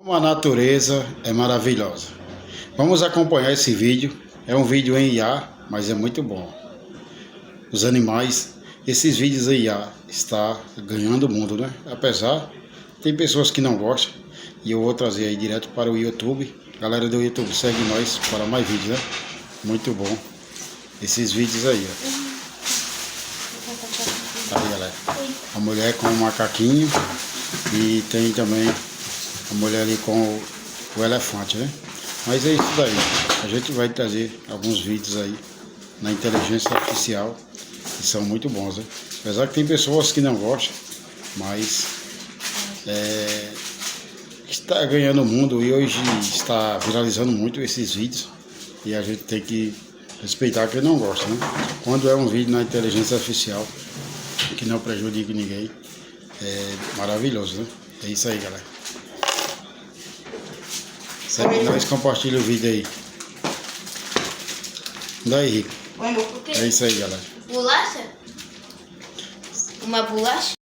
Como a natureza é maravilhosa. Vamos acompanhar esse vídeo. É um vídeo em IA, mas é muito bom. Os animais, esses vídeos em IA está ganhando o mundo, né? Apesar, tem pessoas que não gostam. E eu vou trazer aí direto para o YouTube. Galera do YouTube, segue nós para mais vídeos, né? Muito bom. Esses vídeos aí, ó. Aí, galera. A mulher com o macaquinho. E tem também a mulher ali com o elefante, né? Mas é isso daí. A gente vai trazer alguns vídeos aí na inteligência artificial que são muito bons, né? Apesar que tem pessoas que não gostam, mas está ganhando o mundo e hoje está viralizando muito esses vídeos e a gente tem que respeitar quem não gosta, né? Quando é um vídeo na inteligência artificial que não prejudique ninguém, é maravilhoso, né? É isso aí, galera. Segue nós, compartilha o vídeo aí. Daí, Rico. Oi, amor, por quê? É isso aí, galera. Bolacha? Uma bolacha?